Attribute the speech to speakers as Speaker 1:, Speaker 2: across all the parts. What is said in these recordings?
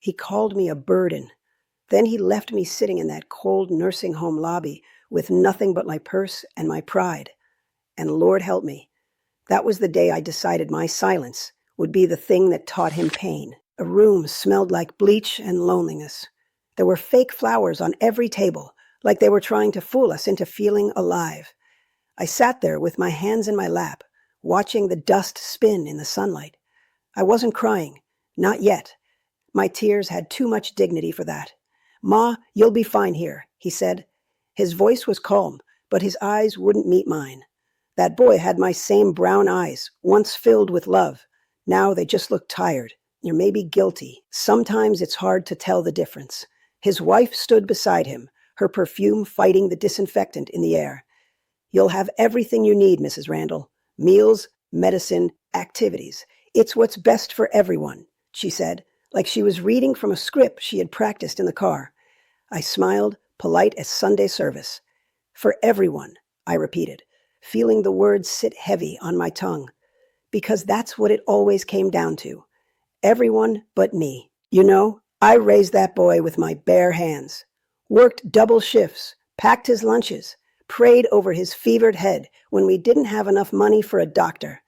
Speaker 1: He called me a burden. Then he left me sitting in that cold nursing home lobby with nothing but my purse and my pride. And Lord help me, that was the day I decided my silence would be the thing that taught him pain. A room smelled like bleach and loneliness. There were fake flowers on every table, like they were trying to fool us into feeling alive. I sat there with my hands in my lap, watching the dust spin in the sunlight. I wasn't crying, not yet. My tears had too much dignity for that. "Ma, you'll be fine here," he said. His voice was calm, but his eyes wouldn't meet mine. That boy had my same brown eyes, once filled with love. Now they just looked tired, or maybe guilty. Sometimes it's hard to tell the difference. His wife stood beside him, her perfume fighting the disinfectant in the air. "You'll have everything you need, Mrs. Randall. Meals, medicine, activities. It's what's best for everyone," she said, like she was reading from a script she had practiced in the car. I smiled, polite as Sunday service. "For everyone," I repeated, feeling the words sit heavy on my tongue. Because that's what it always came down to. Everyone but me. You know, I raised that boy with my bare hands. Worked double shifts, packed his lunches, prayed over his fevered head when we didn't have enough money for a doctor.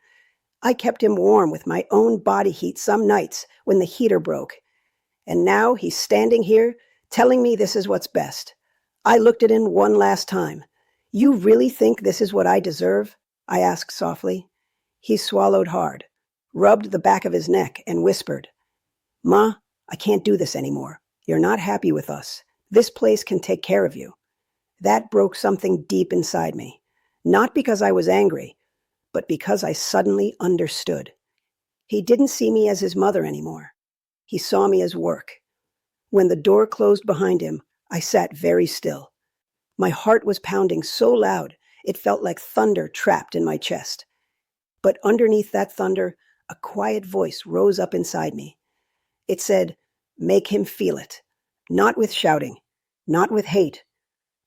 Speaker 1: I kept him warm with my own body heat some nights when the heater broke. And now he's standing here telling me this is what's best. I looked at him one last time. "You really think this is what I deserve?" I asked softly. He swallowed hard, rubbed the back of his neck, and whispered, "Ma, I can't do this anymore. You're not happy with us. This place can take care of you." That broke something deep inside me. Not because I was angry, but because I suddenly understood. He didn't see me as his mother anymore. He saw me as work. When the door closed behind him, I sat very still. My heart was pounding so loud, it felt like thunder trapped in my chest. But underneath that thunder, a quiet voice rose up inside me. It said, "Make him feel it. Not with shouting, not with hate,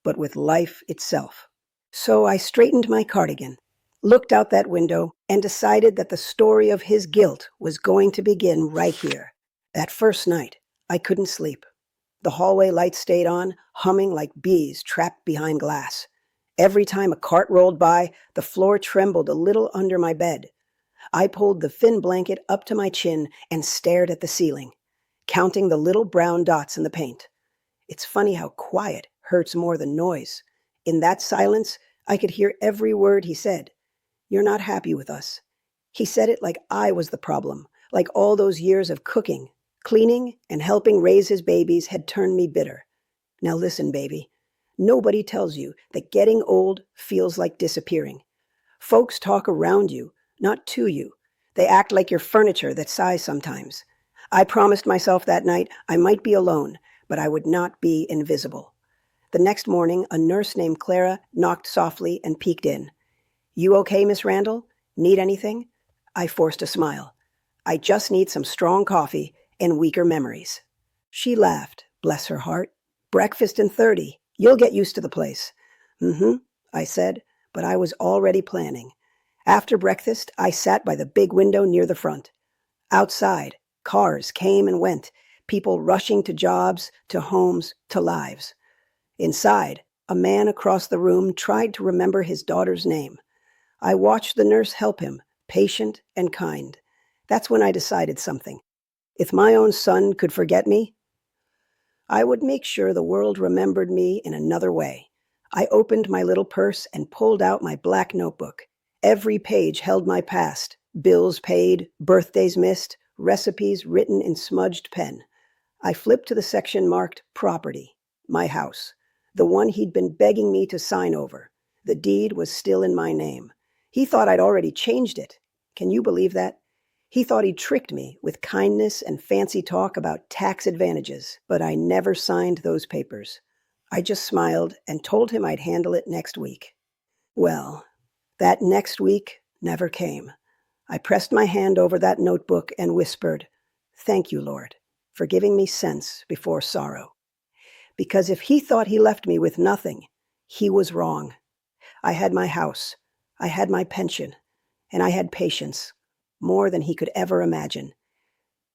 Speaker 1: but with life itself." So I straightened my cardigan, looked out that window, and decided that the story of his guilt was going to begin right here. That first night, I couldn't sleep. The hallway lights stayed on, humming like bees trapped behind glass. Every time a cart rolled by, the floor trembled a little under my bed. I pulled the thin blanket up to my chin and stared at the ceiling, counting the little brown dots in the paint. It's funny how quiet hurts more than noise. In that silence, I could hear every word he said. "You're not happy with us." He said it like I was the problem, like all those years of cooking, cleaning, and helping raise his babies had turned me bitter. Now listen, baby. Nobody tells you that getting old feels like disappearing. Folks talk around you, not to you. They act like you're furniture that sighs sometimes. I promised myself that night I might be alone, but I would not be invisible. The next morning, a nurse named Clara knocked softly and peeked in. "You okay, Miss Randall? Need anything?" I forced a smile. "I just need some strong coffee and weaker memories." She laughed, bless her heart. "Breakfast in 30. You'll get used to the place." "Mm-hmm," I said, but I was already planning. After breakfast, I sat by the big window near the front. Outside, cars came and went, people rushing to jobs, to homes, to lives. Inside, a man across the room tried to remember his daughter's name. I watched the nurse help him, patient and kind. That's when I decided something. If my own son could forget me, I would make sure the world remembered me in another way. I opened my little purse and pulled out my black notebook. Every page held my past, bills paid, birthdays missed, recipes written in smudged pen. I flipped to the section marked Property, my house, the one he'd been begging me to sign over. The deed was still in my name. He thought I'd already changed it. Can you believe that? He thought he'd tricked me with kindness and fancy talk about tax advantages, but I never signed those papers. I just smiled and told him I'd handle it next week. Well, that next week never came. I pressed my hand over that notebook and whispered, "Thank you, Lord, for giving me sense before sorrow." Because if he thought he left me with nothing, he was wrong. I had my house, I had my pension, and I had patience, more than he could ever imagine.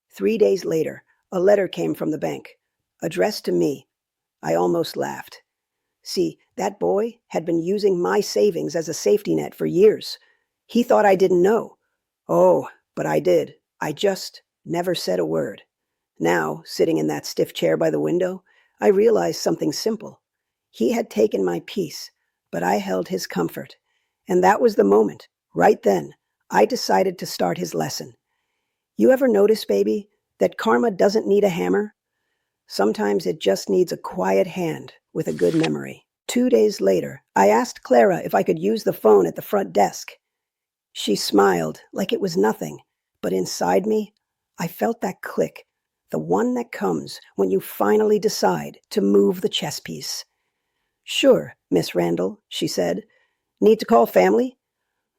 Speaker 1: 3 days later, A letter came from the bank, addressed to me. I almost laughed. See, that boy had been using my savings as a safety net for years. He thought I didn't know. Oh, but I did. I just never said a word. Now, sitting in that stiff chair by the window, I realized something simple. He had taken my peace, but I held his comfort. And that was the moment, right then, I decided to start his lesson. You ever notice, baby, that karma doesn't need a hammer? Sometimes it just needs a quiet hand with a good memory. 2 days later, I asked Clara if I could use the phone at the front desk. She smiled like it was nothing, but inside me, I felt that click, the one that comes when you finally decide to move the chess piece. Sure, Miss Randall, she said. Need to call family?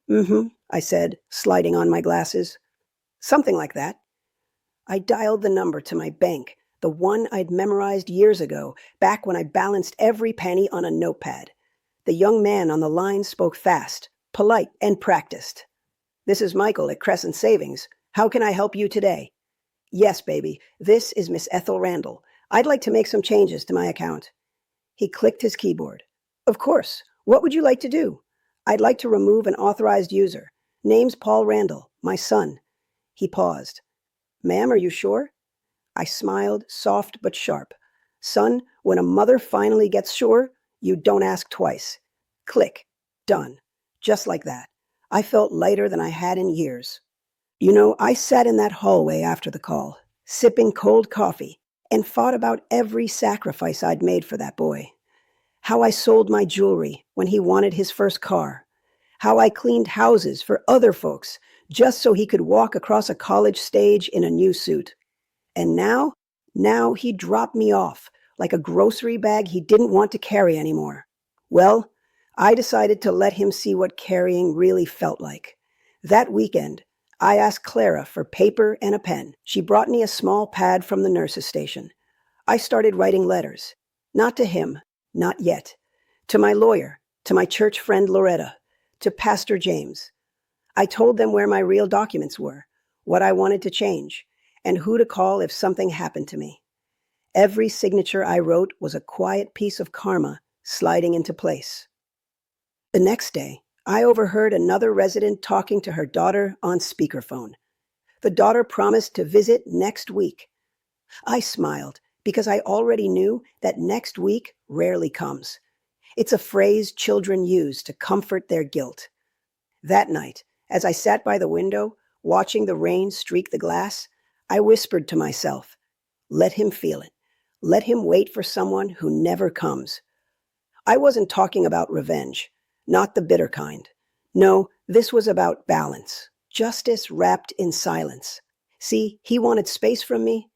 Speaker 1: Mm-hmm, I said, sliding on my glasses. Something like that. I dialed the number to my bank, the one I'd memorized years ago, back when I balanced every penny on a notepad. The young man on the line spoke fast, polite, and practiced. This is Michael at Crescent Savings. How can I help you today? Yes, baby. This is Miss Ethel Randall. I'd like to make some changes to my account. He clicked his keyboard. Of course. What would you like to do? I'd like to remove an authorized user. Name's Paul Randall, my son. He paused. Ma'am, are you sure? I smiled, soft but sharp. Son, when a mother finally gets sure, you don't ask twice. Click. Done. Just like that. I felt lighter than I had in years. You know, I sat in that hallway after the call, sipping cold coffee, and thought about every sacrifice I'd made for that boy. How I sold my jewelry when he wanted his first car. How I cleaned houses for other folks just so he could walk across a college stage in a new suit. And now he dropped me off like a grocery bag he didn't want to carry anymore. Well, I decided to let him see what carrying really felt like. That weekend, I asked Clara for paper and a pen. She brought me a small pad from the nurse's station. I started writing letters. Not to him, not yet. To my lawyer, to my church friend Loretta, to Pastor James. I told them where my real documents were, what I wanted to change, and who to call if something happened to me. Every signature I wrote was a quiet piece of karma sliding into place. The next day, I overheard another resident talking to her daughter on speakerphone. The daughter promised to visit next week. I smiled because I already knew that next week rarely comes. It's a phrase children use to comfort their guilt. That night, as I sat by the window, watching the rain streak the glass, I whispered to myself, let him feel it. Let him wait for someone who never comes. I wasn't talking about revenge, not the bitter kind. No, this was about balance, justice wrapped in silence. See, he wanted space from me.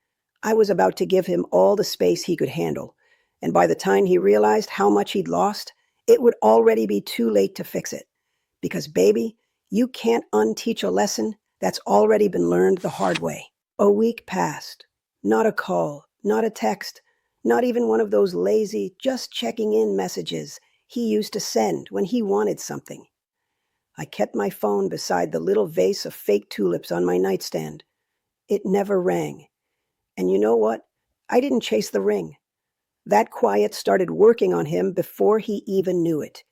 Speaker 1: I was about to give him all the space he could handle, and by the time he realized how much he'd lost, it would already be too late to fix it. Because, baby, you can't unteach a lesson that's already been learned the hard way. A week passed. Not a call, not a text, not even one of those lazy, just checking in messages he used to send when he wanted something. I kept my phone beside the little vase of fake tulips on my nightstand. It never rang. And you know what? I didn't chase the ring. That quiet started working on him before he even knew it.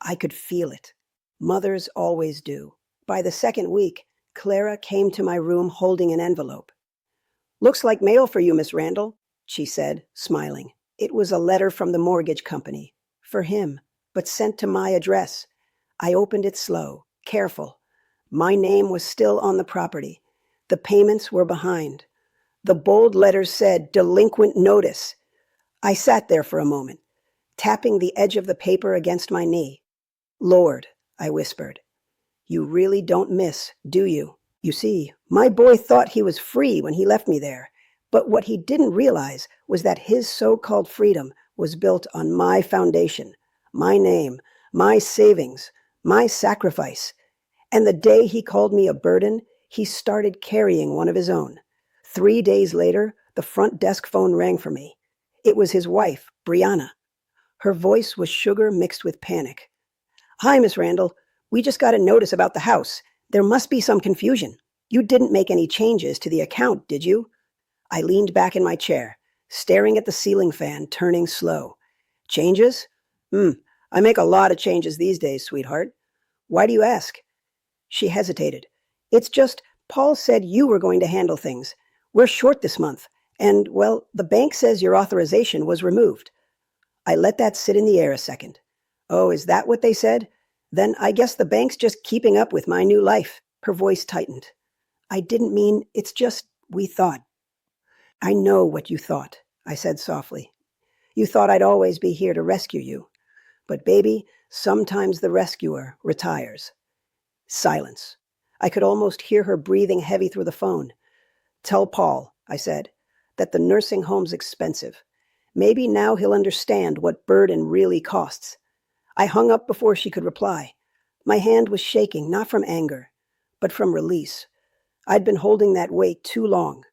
Speaker 1: I could feel it. Mothers always do. By the second week, Clara came to my room holding an envelope. Looks like mail for you, Miss Randall, she said, smiling. It was a letter from the mortgage company. For him, but sent to my address. I opened it slow, careful. My name was still on the property. The payments were behind. The bold letters said, delinquent notice. I sat there for a moment, tapping the edge of the paper against my knee. Lord, I whispered, you really don't miss, do you? You see, my boy thought he was free when he left me there, but what he didn't realize was that his so-called freedom was built on my foundation, my name, my savings, my sacrifice. And the day he called me a burden, he started carrying one of his own. 3 days later, the front desk phone rang for me. It was his wife, Brianna. Her voice was sugar mixed with panic. Hi, Miss Randall. We just got a notice about the house. There must be some confusion. You didn't make any changes to the account, did you? I leaned back in my chair, staring at the ceiling fan turning slow. Changes? I make a lot of changes these days, sweetheart. Why do you ask? She hesitated. It's just, Paul said you were going to handle things. We're short this month, and, well, the bank says your authorization was removed. I let that sit in the air a second. Oh, is that what they said? Then I guess the bank's just keeping up with my new life. Her voice tightened. I didn't mean, it's just, we thought. I know what you thought, I said softly. You thought I'd always be here to rescue you. But baby, sometimes the rescuer retires. Silence. I could almost hear her breathing heavy through the phone. Tell Paul, I said, that the nursing home's expensive. Maybe now he'll understand what burden really costs. I hung up before she could reply. My hand was shaking, not from anger, but from release. I'd been holding that weight too long.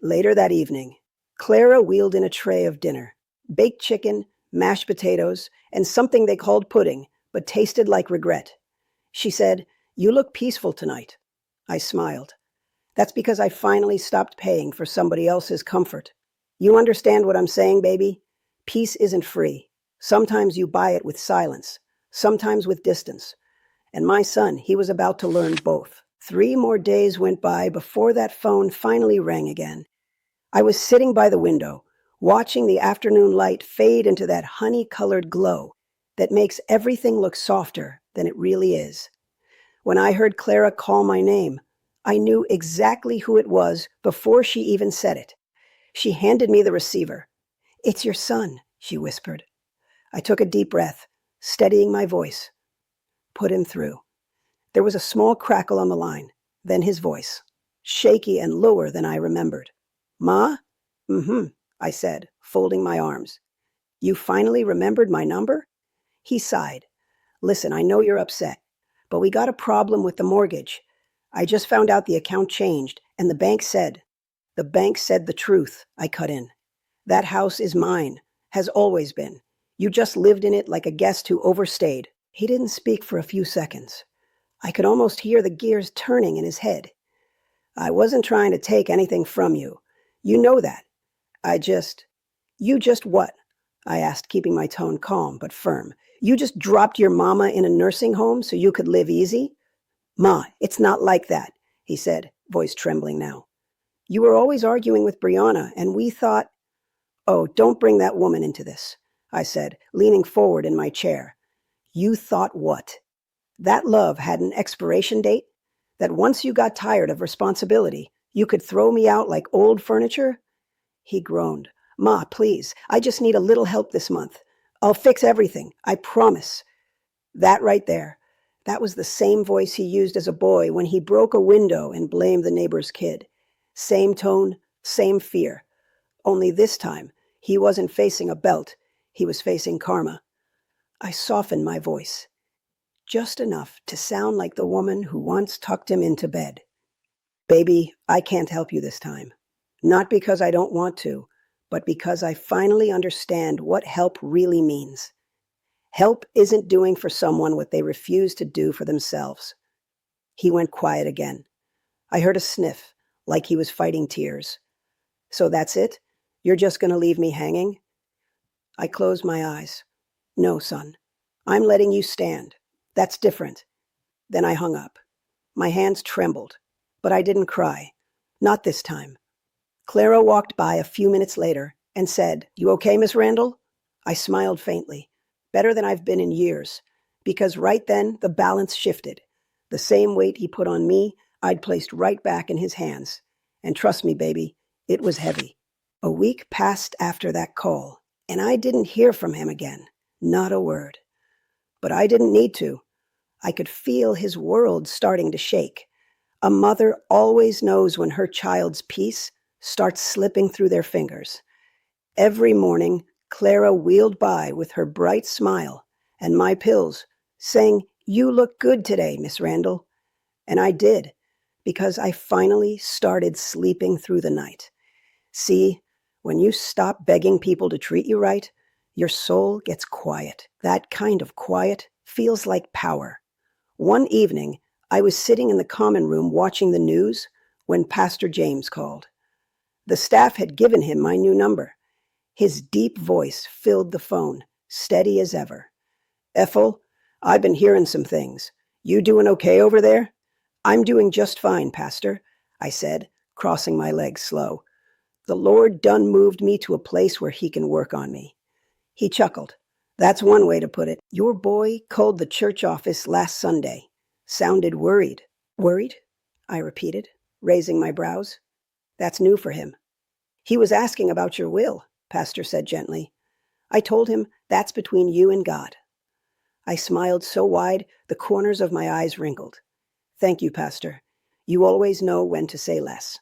Speaker 1: Later that evening, Clara wheeled in a tray of dinner. Baked chicken, mashed potatoes, and something they called pudding, but tasted like regret. She said, "You look peaceful tonight." I smiled. That's because I finally stopped paying for somebody else's comfort. You understand what I'm saying, baby? Peace isn't free. Sometimes you buy it with silence, sometimes with distance. And my son, he was about to learn both. 3 more days went by before that phone finally rang again. I was sitting by the window, watching the afternoon light fade into that honey-colored glow that makes everything look softer than it really is. When I heard Clara call my name, I knew exactly who it was before she even said it. She handed me the receiver. "It's your son," she whispered. I took a deep breath, steadying my voice. Put him through. There was a small crackle on the line, then his voice, shaky and lower than I remembered. "Ma?" I said, folding my arms. "You finally remembered my number?" He sighed. "Listen, I know you're upset, but we got a problem with the mortgage. I just found out the account changed, and the bank said the truth," I cut in. "That house is mine, has always been. You just lived in it like a guest who overstayed." He didn't speak for a few seconds. I could almost hear the gears turning in his head. "I wasn't trying to take anything from you. You know that. You just what?" I asked, keeping my tone calm but firm. "You just dropped your mama in a nursing home so you could live easy?" "Ma, it's not like that," he said, voice trembling now. "You were always arguing with Brianna, and we thought—" "Oh, don't bring that woman into this," I said, leaning forward in my chair. "You thought what? That love had an expiration date? That once you got tired of responsibility, you could throw me out like old furniture?" He groaned. "Ma, please, I just need a little help this month. I'll fix everything, I promise." That right there, that was the same voice he used as a boy when he broke a window and blamed the neighbor's kid. Same tone, same fear. Only this time, he wasn't facing a belt, he was facing karma. I softened my voice, just enough to sound like the woman who once tucked him into bed. "Baby, I can't help you this time. Not because I don't want to, but because I finally understand what help really means. Help isn't doing for someone what they refuse to do for themselves." He went quiet again. I heard a sniff, like he was fighting tears. "So that's it? You're just going to leave me hanging?" I closed my eyes. "No, son. I'm letting you stand. That's different." Then I hung up. My hands trembled, but I didn't cry. Not this time. Clara walked by a few minutes later and said, "You okay, Miss Randall?" I smiled faintly. Better than I've been in years, because right then the balance shifted. The same weight he put on me, I'd placed right back in his hands. And trust me, baby, it was heavy. A week passed after that call, and I didn't hear from him again. Not a word. But I didn't need to. I could feel his world starting to shake. A mother always knows when her child's peace starts slipping through their fingers. Every morning, Clara wheeled by with her bright smile and my pills, saying, "You look good today, Miss Randall." And I did, because I finally started sleeping through the night. See, when you stop begging people to treat you right, your soul gets quiet. That kind of quiet feels like power. One evening, I was sitting in the common room watching the news when Pastor James called. The staff had given him my new number. His deep voice filled the phone, steady as ever. Ethel, I've been hearing some things. You doing okay over there? I'm doing just fine, Pastor, I said, crossing my legs slow. The Lord done moved me to a place where he can work on me. He chuckled. That's one way to put it. Your boy called the church office last Sunday. Sounded worried. Worried? I repeated, raising my brows. That's new for him. He was asking about your will, Pastor said gently. I told him that's between you and God. I smiled so wide the corners of my eyes wrinkled. Thank you, Pastor. You always know when to say less.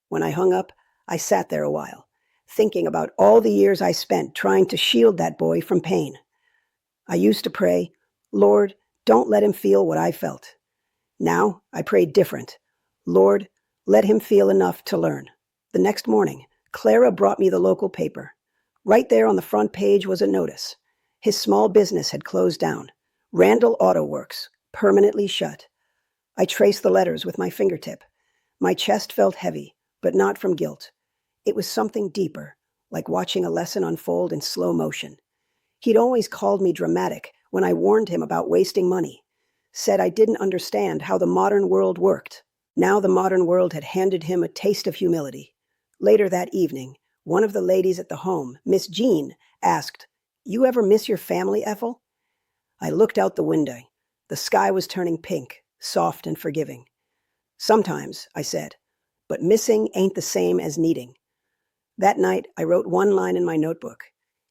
Speaker 1: When I hung up, I sat there a while, thinking about all the years I spent trying to shield that boy from pain. I used to pray, Lord, don't let him feel what I felt. Now I prayed different. Lord, let him feel enough to learn. The next morning, Clara brought me the local paper. Right there on the front page was a notice. His small business had closed down. Randall Auto Works, permanently shut. I traced the letters with my fingertip. My chest felt heavy, but not from guilt. It was something deeper, like watching a lesson unfold in slow motion. He'd always called me dramatic when I warned him about wasting money, said I didn't understand how the modern world worked. Now the modern world had handed him a taste of humility. Later that evening, one of the ladies at the home, Miss Jean, asked, You ever miss your family, Ethel? I looked out the window. The sky was turning pink, soft and forgiving. Sometimes, I said, but missing ain't the same as needing. That night, I wrote one line in my notebook.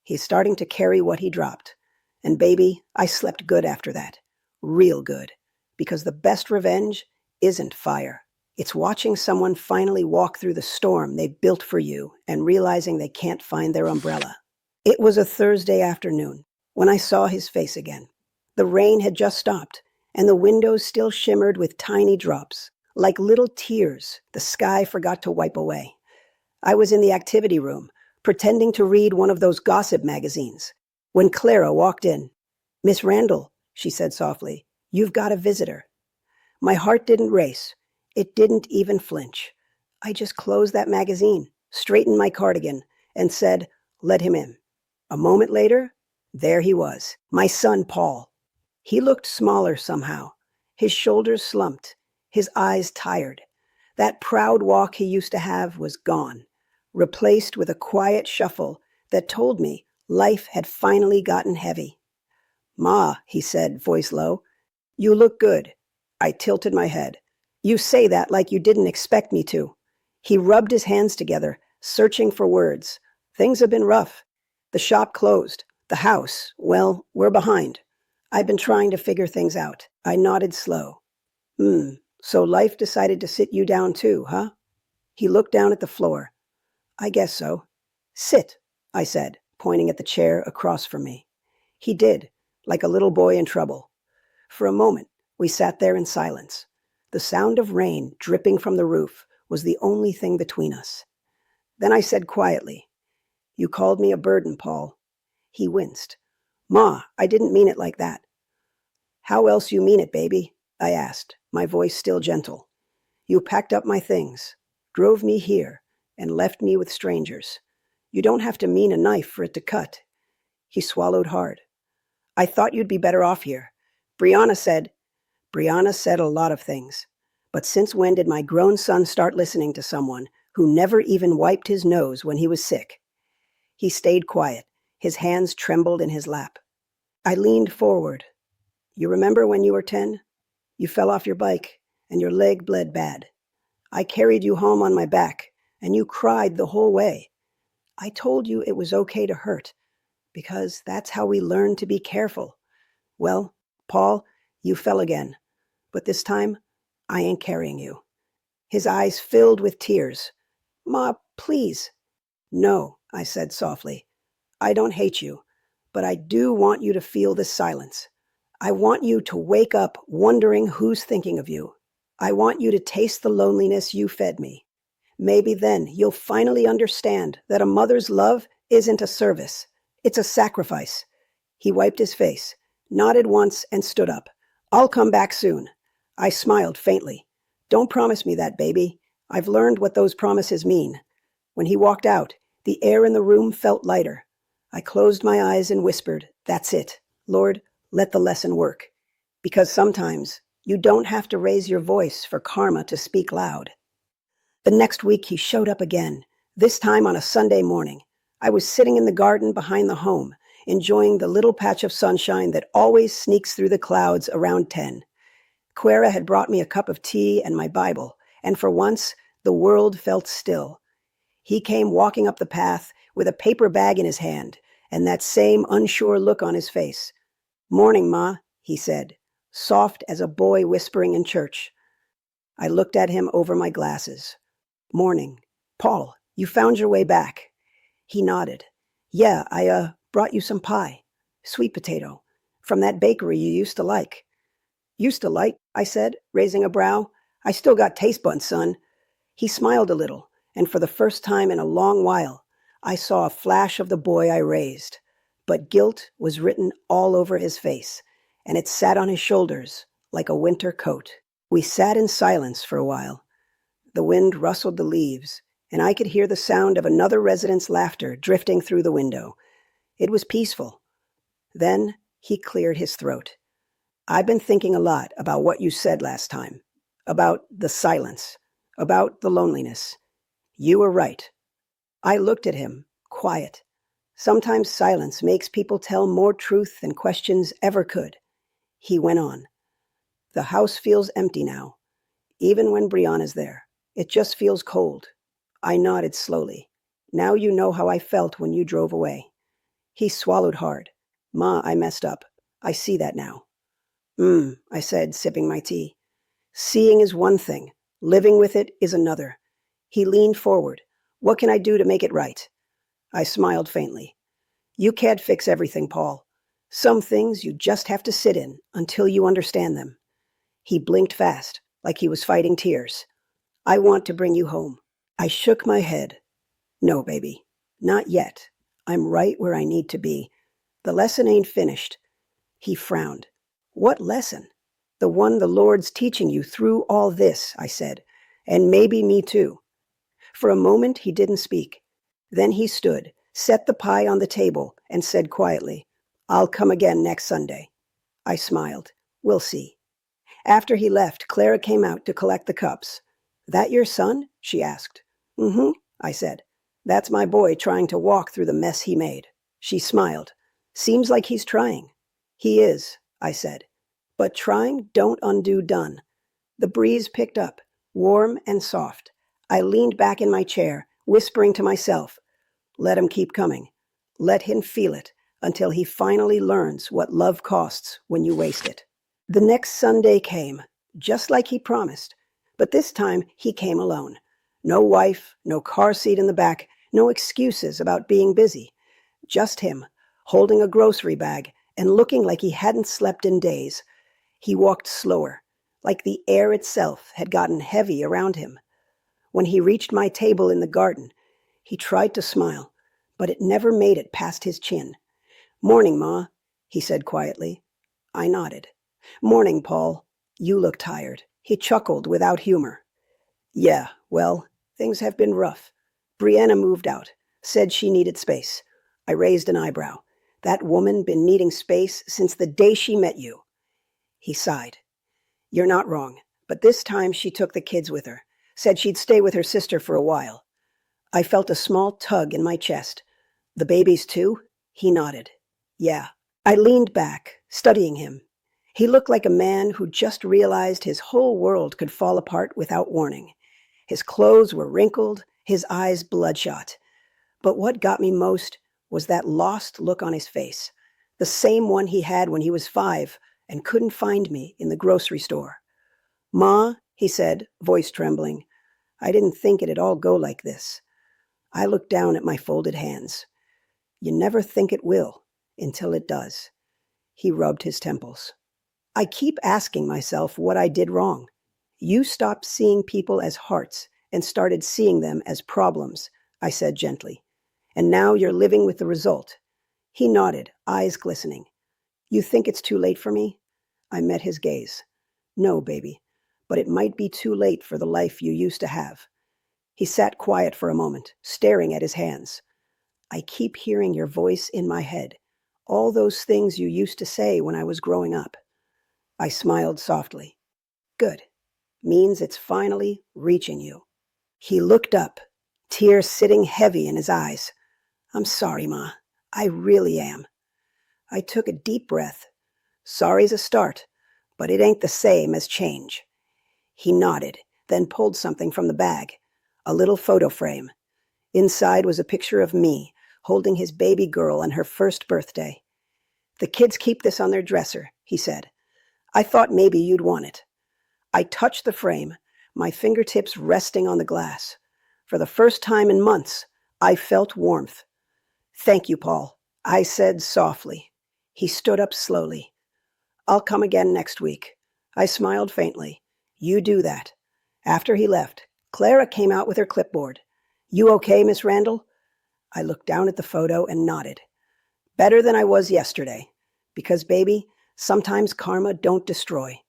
Speaker 1: He's starting to carry what he dropped. And baby, I slept good after that. Real good. Because the best revenge isn't fire. It's watching someone finally walk through the storm they've built for you and realizing they can't find their umbrella. It was a Thursday afternoon when I saw his face again. The rain had just stopped, and the windows still shimmered with tiny drops, like little tears the sky forgot to wipe away. I was in the activity room, pretending to read one of those gossip magazines, when Clara walked in. Miss Randall, she said softly, you've got a visitor. My heart didn't race. It didn't even flinch. I just closed that magazine, straightened my cardigan, and said, let him in. A moment later, there he was, my son Paul. He looked smaller somehow, his shoulders slumped, his eyes tired. That proud walk he used to have was gone, replaced with a quiet shuffle that told me life had finally gotten heavy. Ma, he said, voice low, you look good. I tilted my head. You say that like you didn't expect me to. He rubbed his hands together, searching for words. Things have been rough. The shop closed. The house, well, we're behind. I've been trying to figure things out. I nodded slow. So life decided to sit you down too, huh? He looked down at the floor. I guess so. Sit, I said, pointing at the chair across from me. He did, like a little boy in trouble. For a moment, we sat there in silence. The sound of rain dripping from the roof was the only thing between us. Then I said quietly, You called me a burden, Paul. He winced. Ma, I didn't mean it like that. How else you mean it, baby? I asked, my voice still gentle. You packed up my things, drove me here, and left me with strangers. You don't have to mean a knife for it to cut. He swallowed hard. I thought you'd be better off here. Brianna said a lot of things. But since when did my grown son start listening to someone who never even wiped his nose when he was sick? He stayed quiet. His hands trembled in his lap. I leaned forward. You remember when you were 10? You fell off your bike, and your leg bled bad. I carried you home on my back, and you cried the whole way. I told you it was okay to hurt, because that's how we learn to be careful. Well, Paul, you fell again, but this time, I ain't carrying you. His eyes filled with tears. Ma, please. No, I said softly. I don't hate you, but I do want you to feel this silence. I want you to wake up wondering who's thinking of you. I want you to taste the loneliness you fed me. Maybe then you'll finally understand that a mother's love isn't a service. It's a sacrifice. He wiped his face, nodded once, and stood up. I'll come back soon. I smiled faintly. Don't promise me that, baby. I've learned what those promises mean. When he walked out, the air in the room felt lighter. I closed my eyes and whispered, "That's it. Lord, let the lesson work." Because sometimes you don't have to raise your voice for karma to speak loud. The next week he showed up again, this time on a Sunday morning. I was sitting in the garden behind the home, enjoying the little patch of sunshine that always sneaks through the clouds around 10. Clara had brought me a cup of tea and my Bible, and for once, the world felt still. He came walking up the path with a paper bag in his hand and that same unsure look on his face. "Morning, Ma," he said, soft as a boy whispering in church. I looked at him over my glasses. "Morning. Paul, you found your way back." He nodded. "Yeah, I brought you some pie. Sweet potato. From that bakery you used to like." "Used to like," I said, raising a brow. "I still got taste buds, son." He smiled a little, and for the first time in a long while, I saw a flash of the boy I raised. But guilt was written all over his face, and it sat on his shoulders like a winter coat. We sat in silence for a while. The wind rustled the leaves, and I could hear the sound of another resident's laughter drifting through the window. It was peaceful. Then he cleared his throat. "I've been thinking a lot about what you said last time, about the silence, about the loneliness. You were right." I looked at him, quiet. Sometimes silence makes people tell more truth than questions ever could. He went on. "The house feels empty now, even when Brianna's there. It just feels cold." I nodded slowly. "Now you know how I felt when you drove away." He swallowed hard. "Ma, I messed up. I see that now." I said, sipping my tea. "Seeing is one thing. Living with it is another." He leaned forward. "What can I do to make it right?" I smiled faintly. "You can't fix everything, Paul. Some things you just have to sit in until you understand them." He blinked fast, like he was fighting tears. "I want to bring you home." I shook my head. "No, baby. Not yet. I'm right where I need to be. The lesson ain't finished." He frowned. "What lesson?" "The one the Lord's teaching you through all this," I said. "And maybe me too." For a moment he didn't speak. Then he stood, set the pie on the table, and said quietly, "I'll come again next Sunday." I smiled. "We'll see." After he left, Clara came out to collect the cups. "That your son?" she asked. "Mm-hmm," I said. "That's my boy trying to walk through the mess he made." She smiled. "Seems like he's trying." "He is," I said. "But trying don't undo done." The breeze picked up, warm and soft. I leaned back in my chair, whispering to myself, "Let him keep coming. Let him feel it until he finally learns what love costs when you waste it." The next Sunday came, just like he promised, but this time he came alone. No wife, no car seat in the back, no excuses about being busy. Just him, holding a grocery bag and looking like he hadn't slept in days. He walked slower, like the air itself had gotten heavy around him. When he reached my table in the garden, he tried to smile, but it never made it past his chin. "Morning, Ma," he said quietly. I nodded. "Morning, Paul. You look tired." He chuckled without humor. "Yeah, well, things have been rough. Brianna moved out, said she needed space." I raised an eyebrow. "That woman been needing space since the day she met you." He sighed. "You're not wrong, but this time she took the kids with her. Said she'd stay with her sister for a while." I felt a small tug in my chest. "The babies too?" He nodded. "Yeah." I leaned back, studying him. He looked like a man who just realized his whole world could fall apart without warning. His clothes were wrinkled, his eyes bloodshot. But what got me most was that lost look on his face, the same one he had when he was 5 and couldn't find me in the grocery store. "Ma," he said, voice trembling, "I didn't think it'd all go like this." I looked down at my folded hands. "You never think it will, until it does." He rubbed his temples. "I keep asking myself what I did wrong. You stopped seeing people as hearts and started seeing them as problems," I said gently. "And now you're living with the result." He nodded, eyes glistening. "You think it's too late for me?" I met his gaze. "No, baby, but it might be too late for the life you used to have." He sat quiet for a moment, staring at his hands. I keep hearing your voice in my head. All those things you used to say when I was growing up. I smiled softly. Good. Means it's finally reaching you. He looked up, tears sitting heavy in his eyes. I'm sorry, Ma. I really am. I took a deep breath. Sorry's a start, but it ain't the same as change. He nodded, then pulled something from the bag. A little photo frame. Inside was a picture of me, holding his baby girl on her first birthday. The kids keep this on their dresser, he said. I thought maybe you'd want it. I touched the frame, my fingertips resting on the glass. For the first time in months, I felt warmth. Thank you, Paul, I said softly. He stood up slowly. I'll come again next week. I smiled faintly. You do that. After he left, Clara came out with her clipboard. You okay, Miss Randall? I looked down at the photo and nodded. Better than I was yesterday. Because, baby, sometimes karma don't destroy.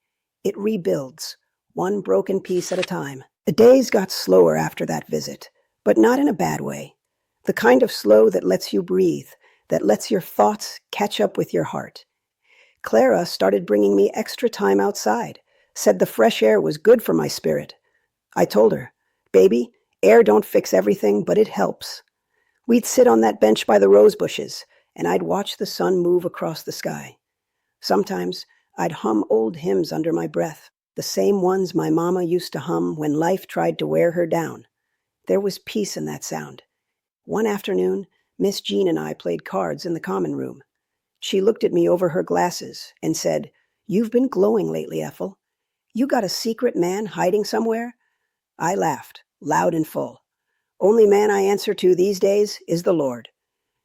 Speaker 1: It rebuilds, one broken piece at a time. The days got slower after that visit, but not in a bad way. The kind of slow that lets you breathe, that lets your thoughts catch up with your heart. Clara started bringing me extra time outside, said the fresh air was good for my spirit. I told her, baby, air don't fix everything, but it helps. We'd sit on that bench by the rose bushes, and I'd watch the sun move across the sky. Sometimes I'd hum old hymns under my breath, the same ones my mama used to hum when life tried to wear her down. There was peace in that sound. One afternoon, Miss Jean and I played cards in the common room. She looked at me over her glasses and said, You've been glowing lately, Ethel. You got a secret man hiding somewhere? I laughed, loud and full. Only man I answer to these days is the Lord.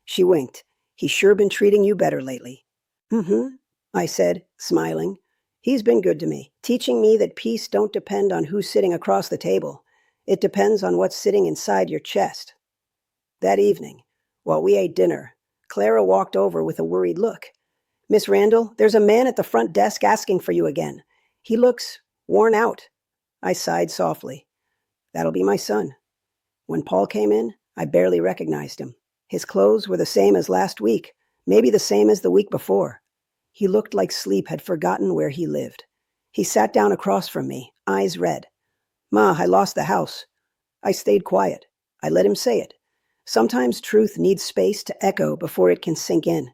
Speaker 1: She winked. He's sure been treating you better lately. Mm-hmm, I said, smiling. He's been good to me, teaching me that peace don't depend on who's sitting across the table. It depends on what's sitting inside your chest. That evening, while we ate dinner, Clara walked over with a worried look. Miss Randall, there's a man at the front desk asking for you again. He looks worn out. I sighed softly. That'll be my son. When Paul came in, I barely recognized him. His clothes were the same as last week, maybe the same as the week before. He looked like sleep had forgotten where he lived. He sat down across from me, eyes red. Ma, I lost the house. I stayed quiet. I let him say it. Sometimes truth needs space to echo before it can sink in.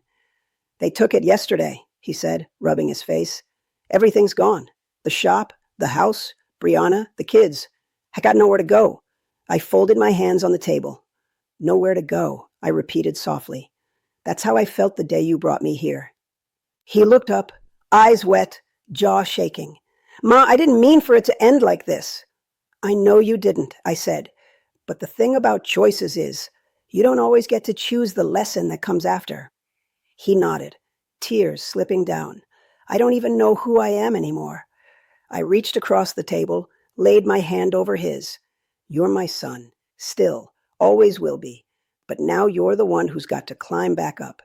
Speaker 1: They took it yesterday, he said, rubbing his face. Everything's gone. The shop, the house, Brianna, the kids. I got nowhere to go. I folded my hands on the table. Nowhere to go, I repeated softly. That's how I felt the day you brought me here. He looked up, eyes wet, jaw shaking. Ma, I didn't mean for it to end like this. I know you didn't, I said. But the thing about choices is, you don't always get to choose the lesson that comes after. He nodded, tears slipping down. I don't even know who I am anymore. I reached across the table, laid my hand over his. You're my son, still, always will be. But now you're the one who's got to climb back up.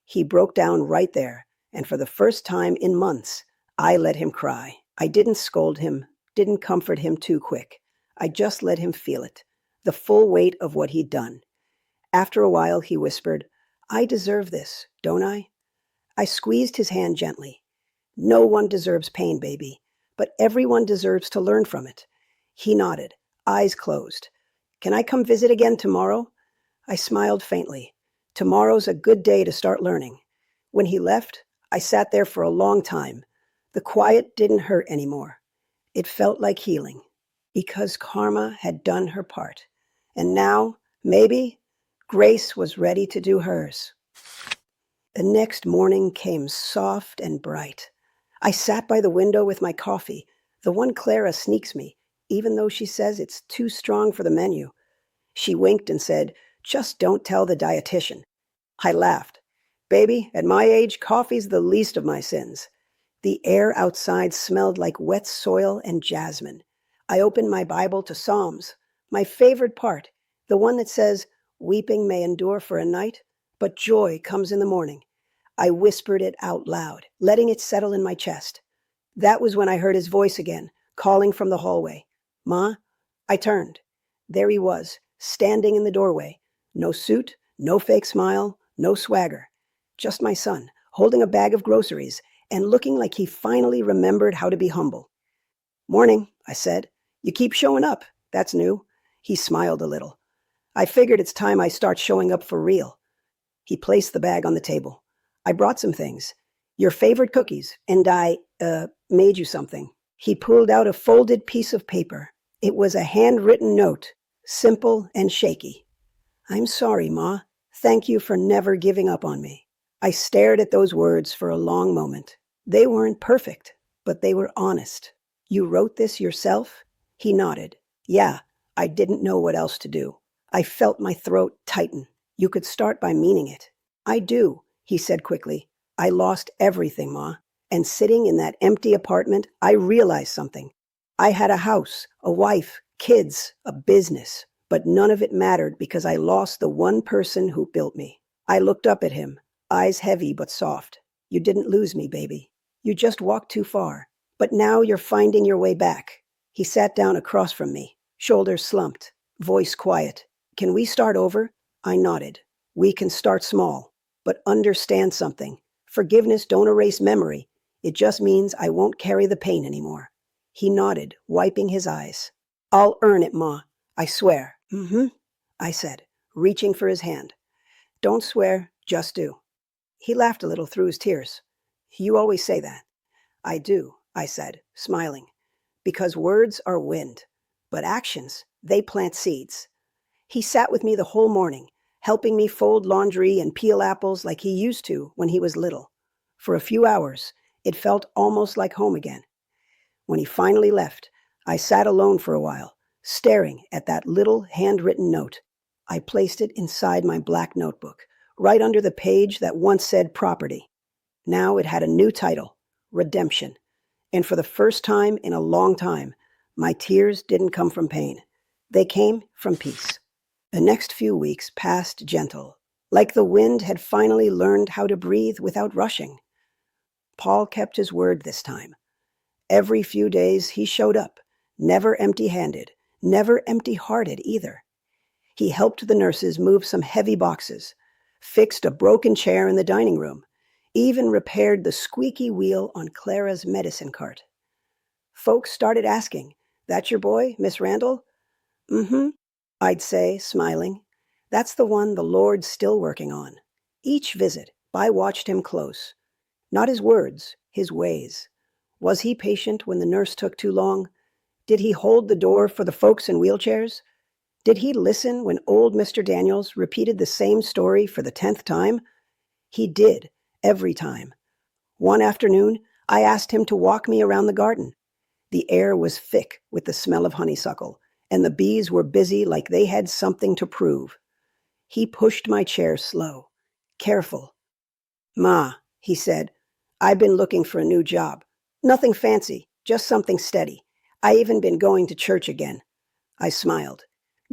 Speaker 1: He broke down right there, and for the first time in months, I let him cry. I didn't scold him, didn't comfort him too quick. I just let him feel it, the full weight of what he'd done. After a while, he whispered, I deserve this, don't I? I squeezed his hand gently. No one deserves pain, baby, but everyone deserves to learn from it. He nodded, eyes closed. Can I come visit again tomorrow? I smiled faintly. Tomorrow's a good day to start learning. When he left, I sat there for a long time. The quiet didn't hurt anymore. It felt like healing, because karma had done her part. And now, maybe, Grace was ready to do hers. The next morning came soft and bright. I sat by the window with my coffee, the one Clara sneaks me, even though she says it's too strong for the menu. She winked and said, Just don't tell the dietitian. I laughed. Baby, at my age, coffee's the least of my sins. The air outside smelled like wet soil and jasmine. I opened my Bible to Psalms, my favorite part, the one that says, Weeping may endure for a night, but joy comes in the morning. I whispered it out loud, letting it settle in my chest. That was when I heard his voice again, calling from the hallway. Ma? I turned. There he was, standing in the doorway. No suit, no fake smile, no swagger. Just my son, holding a bag of groceries and looking like he finally remembered how to be humble. "Morning," I said. "You keep showing up. That's new." He smiled a little. "I figured it's time I start showing up for real." He placed the bag on the table. "I brought some things. Your favorite cookies, and I made you something." He pulled out a folded piece of paper. It was a handwritten note, simple and shaky. "I'm sorry, Ma. Thank you for never giving up on me." I stared at those words for a long moment. They weren't perfect, but they were honest. "You wrote this yourself?" He nodded. "Yeah, I didn't know what else to do." I felt my throat tighten. "You could start by meaning it." "I do," he said quickly. "I lost everything, Ma. And sitting in that empty apartment, I realized something. I had a house, a wife, kids, a business, but none of it mattered because I lost the one person who built me." I looked up at him, eyes heavy but soft. "You didn't lose me, baby. You just walked too far. But now you're finding your way back." He sat down across from me, shoulders slumped, voice quiet. "Can we start over?" I nodded. "We can start small, but understand something. Forgiveness don't erase memory. It just means I won't carry the pain anymore." He nodded, wiping his eyes. "I'll earn it, Ma. I swear." I said, reaching for his hand. "Don't swear, just do." He laughed a little through his tears. "You always say that." "I do," I said, smiling. "Because words are wind, but actions, they plant seeds." He sat with me the whole morning, helping me fold laundry and peel apples like he used to when he was little. For a few hours, it felt almost like home again. When he finally left, I sat alone for a while, staring at that little handwritten note. I placed it inside my black notebook, right under the page that once said property. Now it had a new title, Redemption. And for the first time in a long time, my tears didn't come from pain. They came from peace. The next few weeks passed gentle, like the wind had finally learned how to breathe without rushing. Paul kept his word this time. Every few days he showed up, never empty-handed, never empty-hearted either. He helped the nurses move some heavy boxes, fixed a broken chair in the dining room, even repaired the squeaky wheel on Clara's medicine cart. Folks started asking, "That your boy, Miss Randall?" "Mm-hmm," I'd say, smiling. "That's the one the Lord's still working on." Each visit, I watched him close. Not his words, his ways. Was he patient when the nurse took too long? Did he hold the door for the folks in wheelchairs? Did he listen when old Mr. Daniels repeated the same story for the 10th time? He did, every time. One afternoon, I asked him to walk me around the garden. The air was thick with the smell of honeysuckle, and the bees were busy like they had something to prove. He pushed my chair slow. "Careful." "Ma," he said, "I've been looking for a new job. Nothing fancy, just something steady. I even been going to church again." I smiled.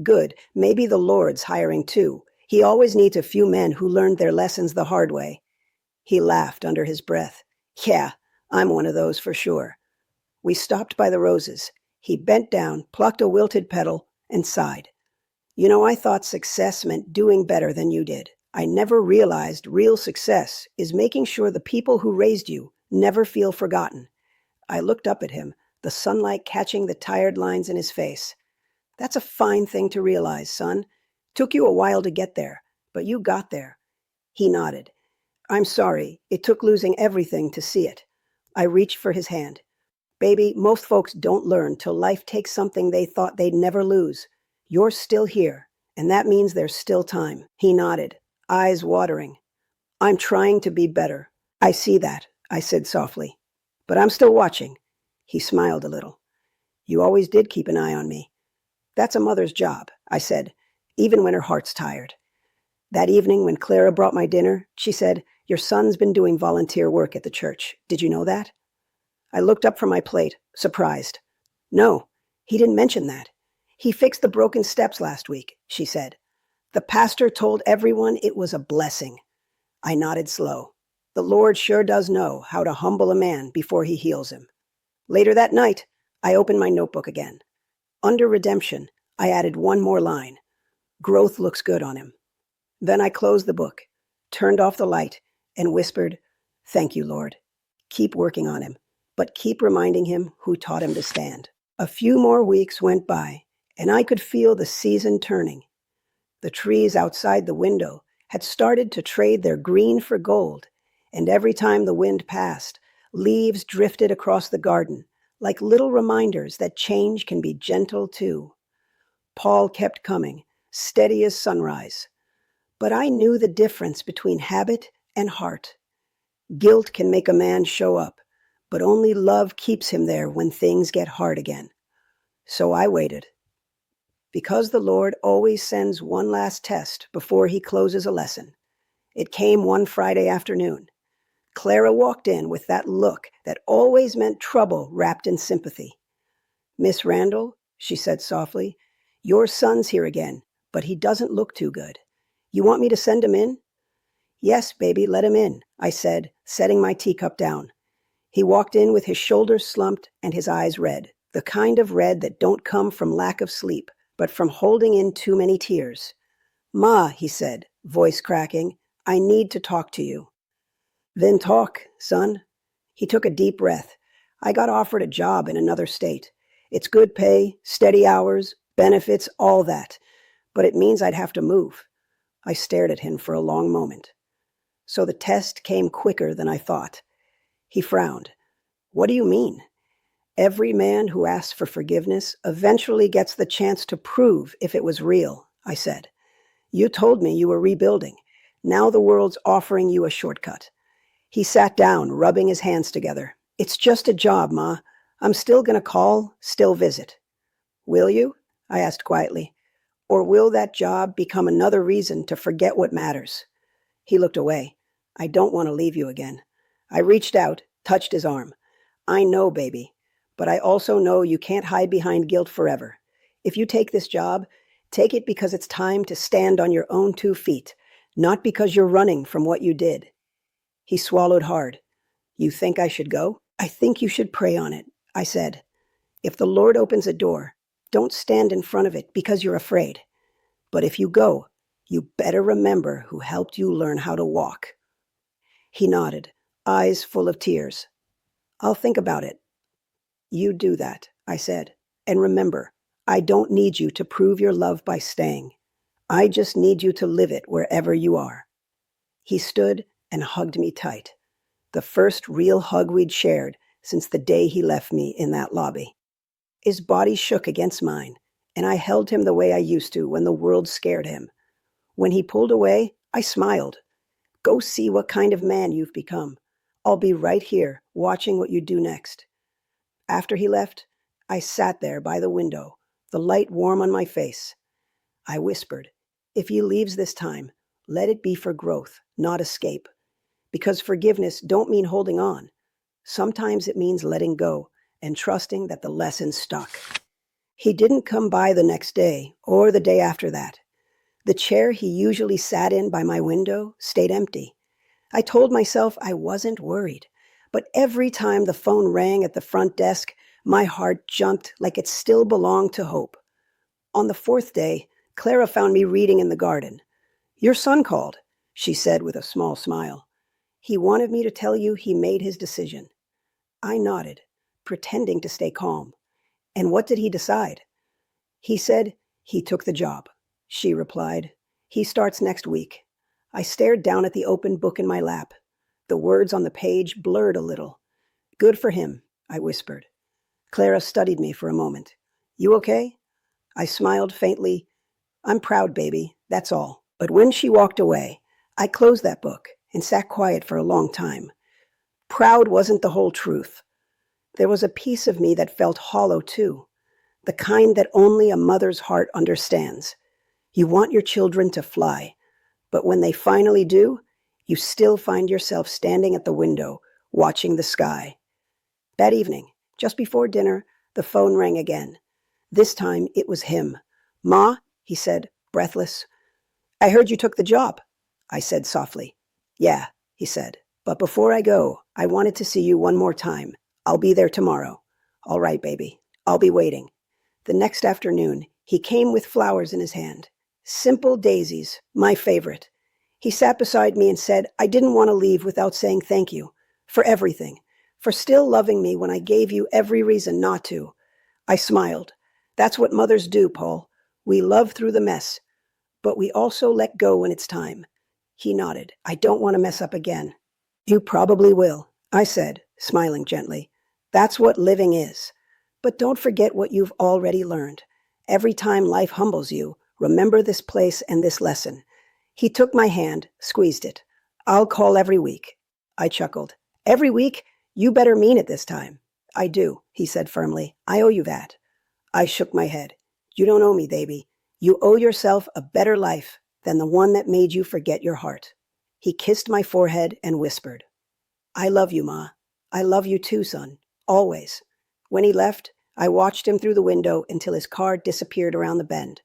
Speaker 1: "Good, maybe the Lord's hiring too. He always needs a few men who learned their lessons the hard way." He laughed under his breath. "Yeah, I'm one of those for sure." We stopped by the roses. He bent down, plucked a wilted petal, and sighed. "You know, I thought success meant doing better than you did. I never realized real success is making sure the people who raised you never feel forgotten." I looked up at him, the sunlight catching the tired lines in his face. "That's a fine thing to realize, son. Took you a while to get there, but you got there." He nodded. "I'm sorry. It took losing everything to see it." I reached for his hand. "Baby, most folks don't learn till life takes something they thought they'd never lose. You're still here, and that means there's still time." He nodded, eyes watering. "I'm trying to be better." "I see that," I said softly. "But I'm still watching." He smiled a little. "You always did keep an eye on me." "That's a mother's job," I said, even when her heart's tired. That evening when Clara brought my dinner, she said, "Your son's been doing volunteer work at the church. Did you know that?" I looked up from my plate, surprised. "No, he didn't mention that. He fixed the broken steps last week," she said. "The pastor told everyone it was a blessing." I nodded slow. The Lord sure does know how to humble a man before he heals him. Later that night, I opened my notebook again. Under redemption, I added one more line. Growth looks good on him. Then I closed the book, turned off the light, and whispered, Thank you, Lord. Keep working on him, but keep reminding him who taught him to stand. A few more weeks went by, and I could feel the season turning. The trees outside the window had started to trade their green for gold, and every time the wind passed, leaves drifted across the garden, like little reminders that change can be gentle too. Paul kept coming, steady as sunrise. But I knew the difference between habit and heart. Guilt can make a man show up, but only love keeps him there when things get hard again. So I waited. Because the Lord always sends one last test before he closes a lesson. It came one Friday afternoon. Clara walked in with that look that always meant trouble wrapped in sympathy. Miss Randall, she said softly, your son's here again, but he doesn't look too good. You want me to send him in? Yes, baby, let him in, I said, setting my teacup down. He walked in with his shoulders slumped and his eyes red, the kind of red that don't come from lack of sleep, but from holding in too many tears. Ma, he said, voice cracking, I need to talk to you. Then talk, son. He took a deep breath. I got offered a job in another state. It's good pay, steady hours, benefits, all that. But it means I'd have to move. I stared at him for a long moment. So the test came quicker than I thought. He frowned. What do you mean? Every man who asks for forgiveness eventually gets the chance to prove if it was real, I said. You told me you were rebuilding. Now the world's offering you a shortcut. He sat down, rubbing his hands together. It's just a job, Ma. I'm still going to call, still visit. Will you? I asked quietly. Or will that job become another reason to forget what matters? He looked away. I don't want to leave you again. I reached out, touched his arm. I know, baby, but I also know you can't hide behind guilt forever. If you take this job, take it because it's time to stand on your own 2 feet, not because you're running from what you did. He swallowed hard. You think I should go? I think you should pray on it, I said. If the Lord opens a door, don't stand in front of it because you're afraid. But if you go, you better remember who helped you learn how to walk. He nodded, eyes full of tears. I'll think about it. You do that, I said. And remember, I don't need you to prove your love by staying. I just need you to live it wherever you are. He stood and hugged me tight. The first real hug we'd shared since the day he left me in that lobby. His body shook against mine, and I held him the way I used to when the world scared him. When he pulled away, I smiled. Go see what kind of man you've become. I'll be right here, watching what you do next. After he left, I sat there by the window, the light warm on my face. I whispered, if he leaves this time, let it be for growth, not escape. Because forgiveness don't mean holding on. Sometimes it means letting go and trusting that the lesson stuck. He didn't come by the next day or the day after that. The chair he usually sat in by my window stayed empty. I told myself I wasn't worried, but every time the phone rang at the front desk, my heart jumped like it still belonged to Hope. On the 4th day, Clara found me reading in the garden. Your son called, she said with a small smile. He wanted me to tell you he made his decision. I nodded, pretending to stay calm. And what did he decide? He said he took the job, she replied. He starts next week. I stared down at the open book in my lap. The words on the page blurred a little. Good for him, I whispered. Clara studied me for a moment. You okay? I smiled faintly. I'm proud, baby, that's all. But when she walked away, I closed that book and sat quiet for a long time. Proud wasn't the whole truth. There was a piece of me that felt hollow too, the kind that only a mother's heart understands. You want your children to fly, but when they finally do, you still find yourself standing at the window, watching the sky. That evening, just before dinner, the phone rang again. This time it was him. Ma, he said, breathless. I heard you took the job, I said softly. Yeah, he said, but before I go, I wanted to see you one more time. I'll be there tomorrow. All right, baby. I'll be waiting. The next afternoon, He came with flowers in his hand. Simple daisies, my favorite. He sat beside me and said, I didn't want to leave without saying thank you for everything, for still loving me when I gave you every reason not to. I smiled. That's what mothers do, Paul. We love through the mess, but we also let go when it's time. He nodded. I don't want to mess up again. You probably will, I said, smiling gently. That's what living is. But don't forget what you've already learned. Every time life humbles you, remember this place and this lesson. He took my hand, squeezed it. I'll call every week. I chuckled. Every week? You better mean it this time. I do, he said firmly. I owe you that. I shook my head. You don't owe me, baby. You owe yourself a better life than the one that made you forget your heart. He kissed my forehead and whispered, I love you, Ma. I love you too, son. Always. When he left, I watched him through the window until his car disappeared around the bend.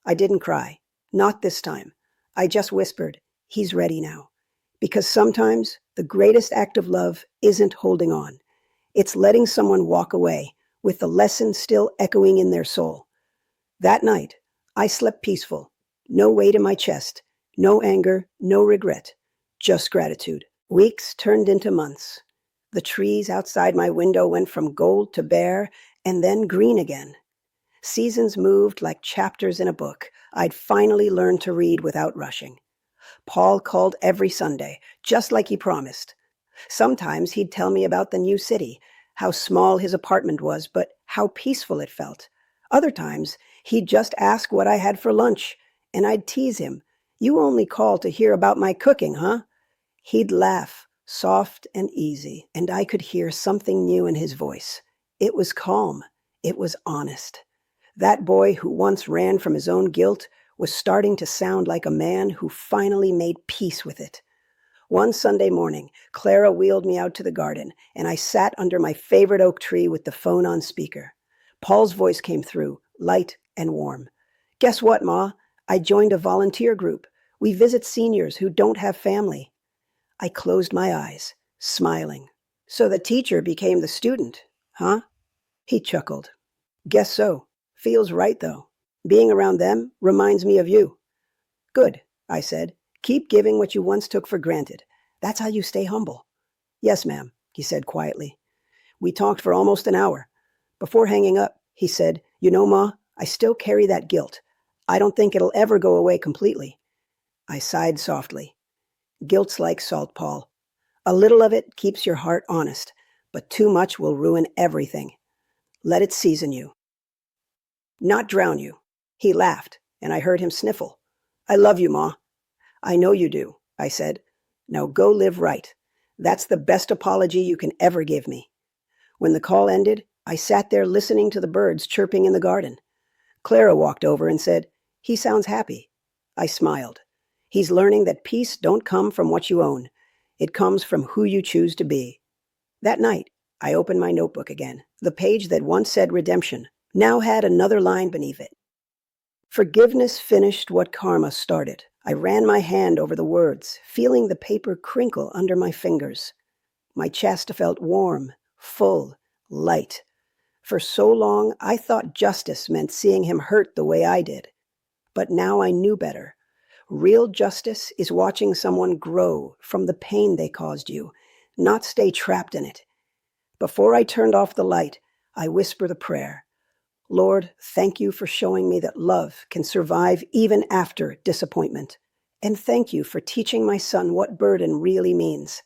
Speaker 1: I didn't cry. Not this time. I just whispered, he's ready now. Because sometimes the greatest act of love isn't holding on. It's letting someone walk away with the lesson still echoing in their soul. That night, I slept peaceful. No weight in my chest. No anger, no regret. Just gratitude. Weeks turned into months. The trees outside my window went from gold to bare and then green again. Seasons moved like chapters in a book I'd finally learned to read without rushing. Paul called every Sunday, just like he promised. Sometimes he'd tell me about the new city, how small his apartment was, but how peaceful it felt. Other times, he'd just ask what I had for lunch, and I'd tease him. You only call to hear about my cooking, huh? He'd laugh, soft and easy, and I could hear something new in his voice. It was calm. It was honest. That boy who once ran from his own guilt was starting to sound like a man who finally made peace with it. One Sunday morning, Clara wheeled me out to the garden, and I sat under my favorite oak tree with the phone on speaker. Paul's voice came through, light and warm. Guess what, Ma? I joined a volunteer group. We visit seniors who don't have family. I closed my eyes, smiling. So the teacher became the student, huh? He chuckled. Guess so. Feels right, though. Being around them reminds me of you. Good, I said. Keep giving what you once took for granted. That's how you stay humble. Yes, ma'am, he said quietly. We talked for almost an hour. Before hanging up, he said, You know, Ma, I still carry that guilt. I don't think it'll ever go away completely. I sighed softly. Guilt's like salt, Paul. A little of it keeps your heart honest, but too much will ruin everything. Let it season you. Not drown you. He laughed, and I heard him sniffle. I love you, Ma. I know you do, I said. Now go live right. That's the best apology you can ever give me. When the call ended, I sat there listening to the birds chirping in the garden. Clara walked over and said, He sounds happy. I smiled. He's learning that peace don't come from what you own. It comes from who you choose to be. That night, I opened my notebook again. The page that once said redemption now had another line beneath it. Forgiveness finished what karma started. I ran my hand over the words, feeling the paper crinkle under my fingers. My chest felt warm, full, light. For so long, I thought justice meant seeing him hurt the way I did. But now I knew better. Real justice is watching someone grow from the pain they caused you, not stay trapped in it. Before I turned off the light, I whispered a prayer. Lord, thank you for showing me that love can survive even after disappointment. And thank you for teaching my son what burden really means.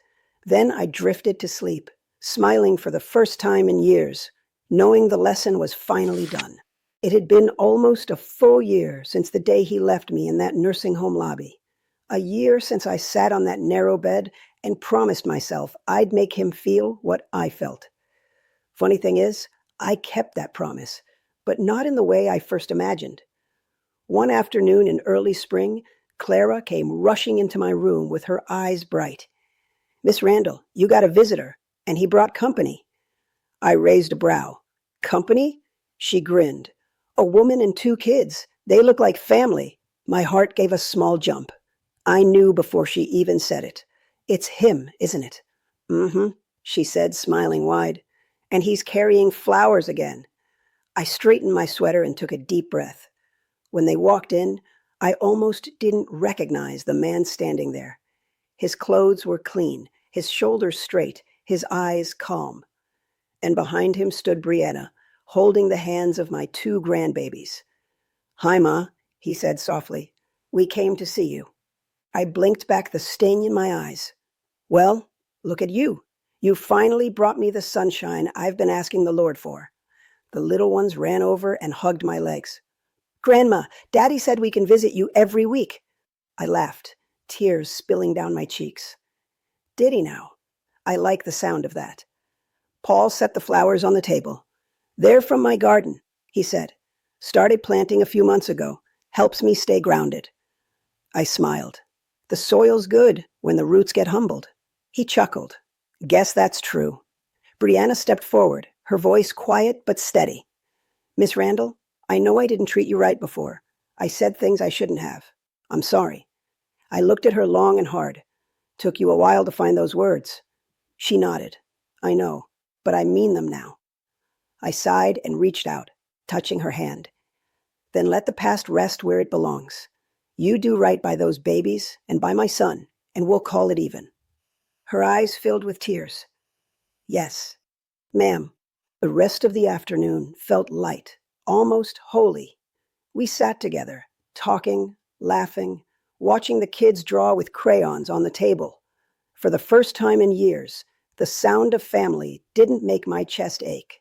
Speaker 1: Then I drifted to sleep, smiling for the first time in years, knowing the lesson was finally done. It had been almost a full year since the day he left me in that nursing home lobby. A year since I sat on that narrow bed and promised myself I'd make him feel what I felt. Funny thing is, I kept that promise, but not in the way I first imagined. One afternoon in early spring, Clara came rushing into my room with her eyes bright. Miss Randall, you got a visitor, and he brought company. I raised a brow. Company? She grinned. A woman and 2 kids. They look like family. My heart gave a small jump. I knew before she even said it. It's him, isn't it? Mm-hmm, she said, smiling wide. And he's carrying flowers again. I straightened my sweater and took a deep breath. When they walked in, I almost didn't recognize the man standing there. His clothes were clean, his shoulders straight, his eyes calm. And behind him stood Brianna, holding the hands of my two grandbabies. "Hi, Ma," he said softly. "We came to see you." I blinked back the sting in my eyes. "Well, look at you. You finally brought me the sunshine I've been asking the Lord for." The little ones ran over and hugged my legs. "Grandma, Daddy said we can visit you every week." I laughed, tears spilling down my cheeks. Did he now? I like the sound of that. Paul set the flowers on the table. "They're from my garden," he said. "Started planting a few months ago. Helps me stay grounded." I smiled. "The soil's good when the roots get humbled." He chuckled. "Guess that's true." Brianna stepped forward, her voice quiet but steady. "Miss Randall, I know I didn't treat you right before. I said things I shouldn't have. I'm sorry." I looked at her long and hard. "Took you a while to find those words." She nodded. "I know, but I mean them now." I sighed and reached out, touching her hand. "Then let the past rest where it belongs. You do right by those babies and by my son, and we'll call it even." Her eyes filled with tears. "Yes, ma'am." The rest of the afternoon felt light, almost holy. We sat together, talking, laughing, watching the kids draw with crayons on the table. For the first time in years, the sound of family didn't make my chest ache.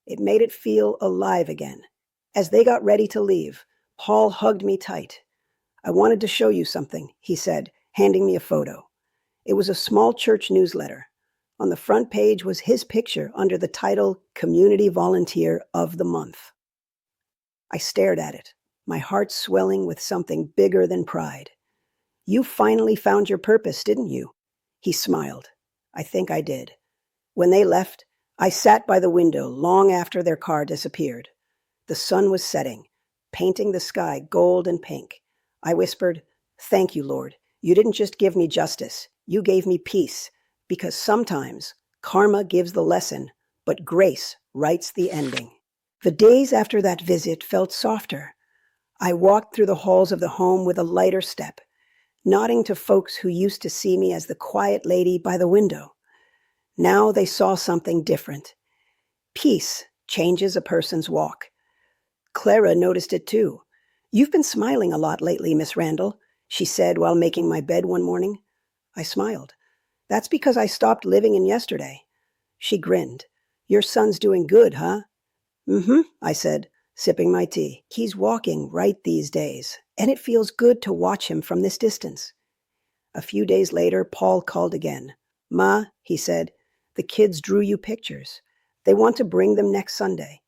Speaker 1: It made it feel alive again. As they got ready to leave, Paul hugged me tight. "I wanted to show you something," he said, handing me a photo. It was a small church newsletter. On the front page was his picture under the title Community Volunteer of the Month. I stared at it, my heart swelling with something bigger than pride. "You finally found your purpose, didn't you?" He smiled. "I think I did." When they left, I sat by the window long after their car disappeared. The sun was setting, painting the sky gold and pink. I whispered, "Thank you, Lord. You didn't just give me justice. You gave me peace. Because sometimes karma gives the lesson, but grace writes the ending." The days after that visit felt softer. I walked through the halls of the home with a lighter step, nodding to folks who used to see me as the quiet lady by the window. Now they saw something different. Peace changes a person's walk. Clara noticed it too. "You've been smiling a lot lately, Miss Randall," she said while making my bed one morning. I smiled. "That's because I stopped living in yesterday." She grinned. "Your son's doing good, huh?" "Mm-hmm," I said, sipping my tea. "He's walking right these days, and it feels good to watch him from this distance." A few days later, Paul called again. "Ma," he said, "the kids drew you pictures. They want to bring them next Sunday."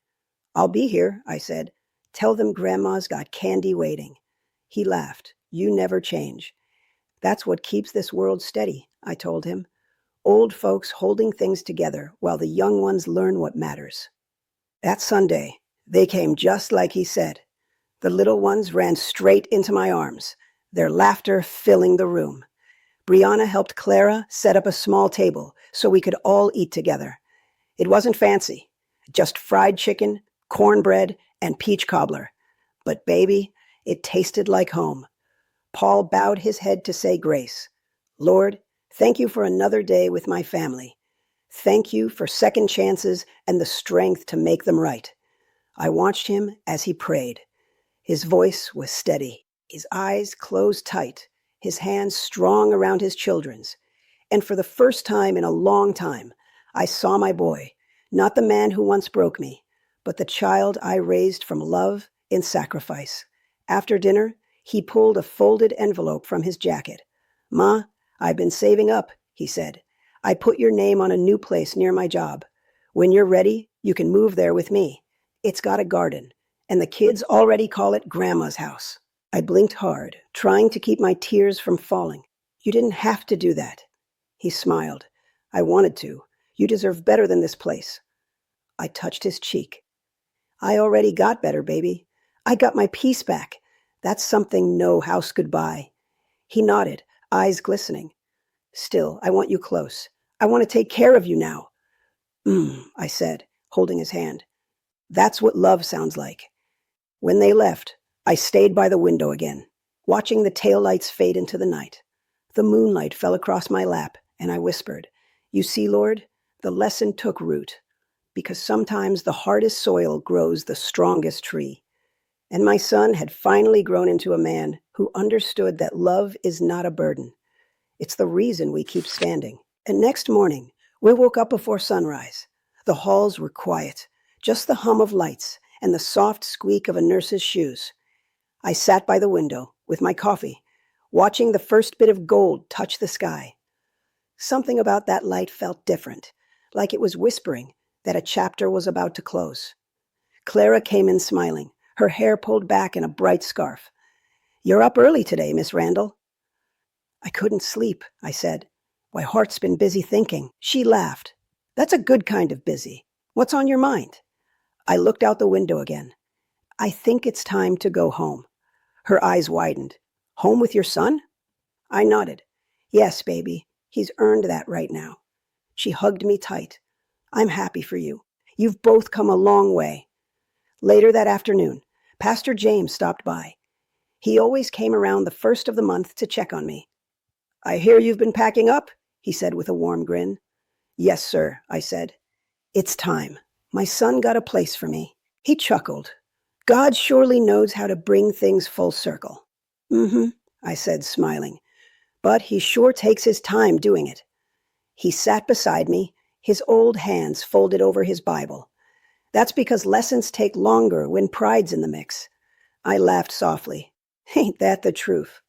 Speaker 1: "I'll be here," I said. "Tell them Grandma's got candy waiting." He laughed. "You never change." "That's what keeps this world steady," I told him. "Old folks holding things together while the young ones learn what matters." That Sunday, they came just like he said. The little ones ran straight into my arms, their laughter filling the room. Brianna helped Clara set up a small table so we could all eat together. It wasn't fancy, just fried chicken, cornbread, and peach cobbler. But baby, it tasted like home. Paul bowed his head to say grace. "Lord, thank you for another day with my family. Thank you for second chances and the strength to make them right." I watched him as he prayed. His voice was steady, his eyes closed tight, his hands strong around his children's. And for the first time in a long time, I saw my boy, not the man who once broke me, but the child I raised from love and sacrifice. After dinner, he pulled a folded envelope from his jacket. "Ma, I've been saving up," he said. "I put your name on a new place near my job. When you're ready, you can move there with me. It's got a garden, and the kids already call it Grandma's house." I blinked hard, trying to keep my tears from falling. "You didn't have to do that." He smiled. "I wanted to. You deserve better than this place." I touched his cheek. "I already got better, baby. I got my peace back. That's something no house could buy." He nodded, eyes glistening. "Still, I want you close. I want to take care of you now." I said, holding his hand. "That's what love sounds like." When they left, I stayed by the window again, watching the taillights fade into the night. The moonlight fell across my lap, and I whispered, "You see, Lord, the lesson took root, because sometimes the hardest soil grows the strongest tree." And my son had finally grown into a man who understood that love is not a burden. It's the reason we keep standing. And next morning, we woke up before sunrise. The halls were quiet, just the hum of lights and the soft squeak of a nurse's shoes. I sat by the window with my coffee, watching the first bit of gold touch the sky. Something about that light felt different, like it was whispering that a chapter was about to close. Clara came in smiling, her hair pulled back in a bright scarf. "You're up early today, Miss Randall." "I couldn't sleep," I said. "My heart's been busy thinking." She laughed. "That's a good kind of busy. What's on your mind?" I looked out the window again. "I think it's time to go home." Her eyes widened. "Home with your son?" I nodded. "Yes, baby. He's earned that right now." She hugged me tight. "I'm happy for you. You've both come a long way." Later that afternoon, Pastor James stopped by. He always came around the first of the month to check on me. "I hear you've been packing up," he said with a warm grin. "Yes, sir," I said. "It's time. My son got a place for me." He chuckled. "God surely knows how to bring things full circle." "Mm-hmm," I said, smiling. "But he sure takes his time doing it." He sat beside me, his old hands folded over his Bible. "That's because lessons take longer when pride's in the mix." I laughed softly. "Ain't that the truth?"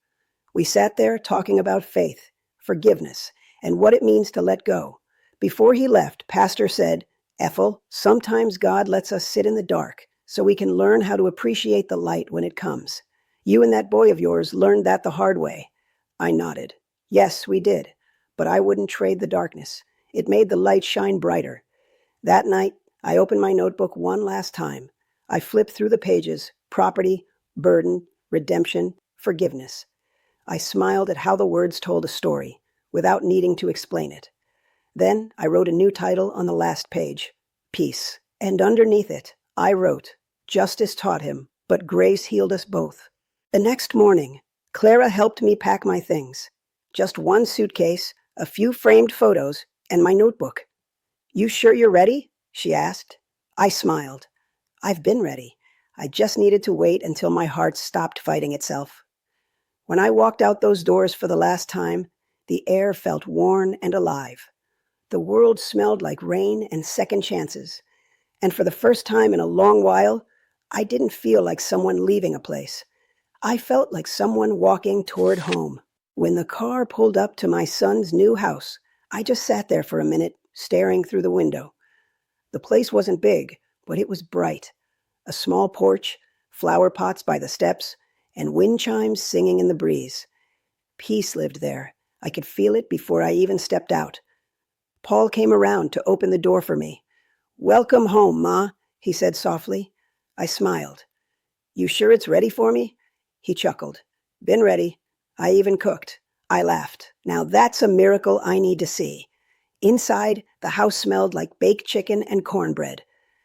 Speaker 1: We sat there talking about faith, forgiveness, and what it means to let go. Before he left, Pastor said, "Ethel, sometimes God lets us sit in the dark so we can learn how to appreciate the light when it comes. You and that boy of yours learned that the hard way." I nodded. "Yes, we did. But I wouldn't trade the darkness. It made the light shine brighter." That night, I opened my notebook one last time. I flipped through the pages: property, burden, redemption, forgiveness. I smiled at how the words told a story, without needing to explain it. Then I wrote a new title on the last page: Peace. And underneath it, I wrote, "Justice taught him, but grace healed us both." The next morning, Clara helped me pack my things. Just one suitcase, a few framed photos, and my notebook. "You sure you're ready?" she asked. I smiled. I've been ready. I just needed to wait until my heart stopped fighting itself. When I walked out those doors for the last time, the air felt worn and alive. The world smelled like rain and second chances. And for the first time in a long while, I didn't feel like someone leaving a place. I felt like someone walking toward home. When the car pulled up to my son's new house, I just sat there for a minute, staring through the window. The place wasn't big, but it was bright. A small porch, flower pots by the steps, and wind chimes singing in the breeze. Peace lived there. I could feel it before I even stepped out. Paul came around to open the door for me. "Welcome home, Ma," he said softly. I smiled. "You sure it's ready for me?" He chuckled. "Been ready. I even cooked." I laughed. "Now that's a miracle I need to see." Inside, the house smelled like baked chicken and cornbread.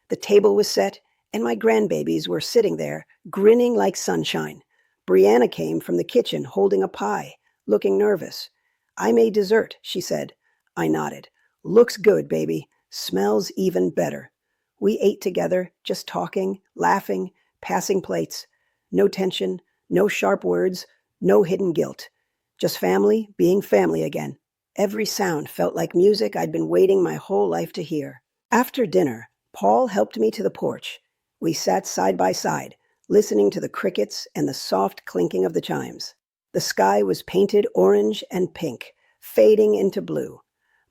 Speaker 1: The table was set, and my grandbabies were sitting there, grinning like sunshine. Brianna came from the kitchen holding a pie, looking nervous. "I made dessert," she said. I nodded. "Looks good, baby. Smells even better." We ate together, just talking, laughing, passing plates. No tension, no sharp words, no hidden guilt. Just family being family again. Every sound felt like music I'd been waiting my whole life to hear. After dinner, Paul helped me to the porch. We sat side by side, listening to the crickets and the soft clinking of the chimes. The sky was painted orange and pink, fading into blue.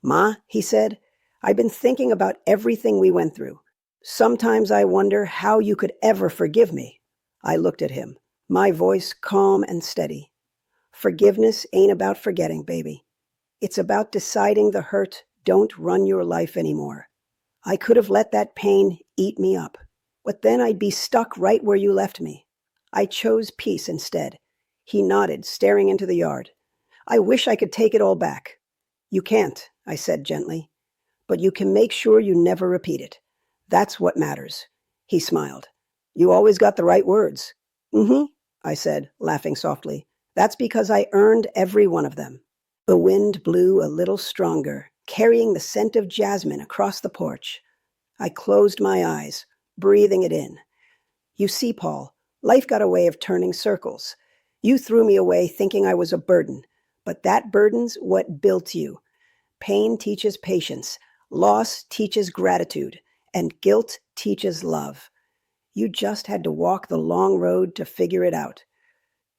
Speaker 1: "Ma," he said, "I've been thinking about everything we went through. Sometimes I wonder how you could ever forgive me." I looked at him, my voice calm and steady. "Forgiveness ain't about forgetting, baby. It's about deciding the hurt don't run your life anymore. I could have let that pain eat me up, but then I'd be stuck right where you left me. I chose peace instead." He nodded, staring into the yard. "I wish I could take it all back." "You can't," I said gently, "but you can make sure you never repeat it. That's what matters." He smiled. "You always got the right words." Mm-hmm, I said, laughing softly. That's because I earned every one of them. The wind blew a little stronger, carrying the scent of jasmine across the porch. I closed my eyes, breathing it in. You see, Paul, life got a way of turning circles. You threw me away thinking I was a burden, but that burden's what built you. Pain teaches patience, loss teaches gratitude, and guilt teaches love. You just had to walk the long road to figure it out.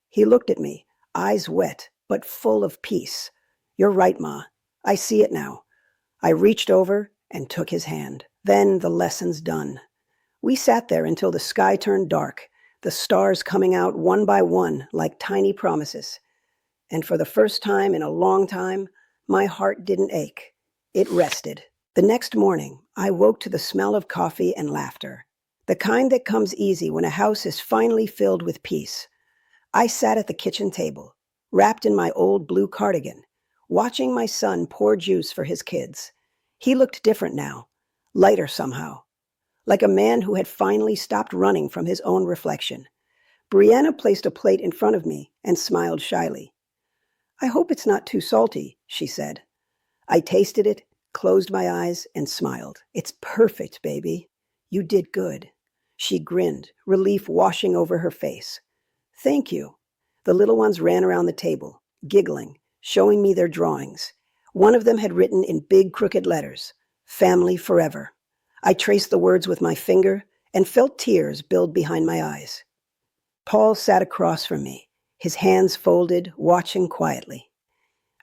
Speaker 1: He looked at me, eyes wet, but full of peace. You're right, Ma. I see it now. I reached over and took his hand. Then the lesson's done. We sat there until the sky turned dark, the stars coming out one by one like tiny promises. And for the first time in a long time, my heart didn't ache. It rested. The next morning, I woke to the smell of coffee and laughter, the kind that comes easy when a house is finally filled with peace. I sat at the kitchen table, wrapped in my old blue cardigan, watching my son pour juice for his kids. He looked different now, lighter somehow, like a man who had finally stopped running from his own reflection. Brianna placed a plate in front of me and smiled shyly. I hope it's not too salty, she said. I tasted it, closed my eyes, and smiled. It's perfect, baby. You did good. She grinned, relief washing over her face. Thank you. The little ones ran around the table, giggling, showing me their drawings. One of them had written in big crooked letters, "Family Forever." I traced the words with my finger and felt tears build behind my eyes. Paul sat across from me, his hands folded, watching quietly.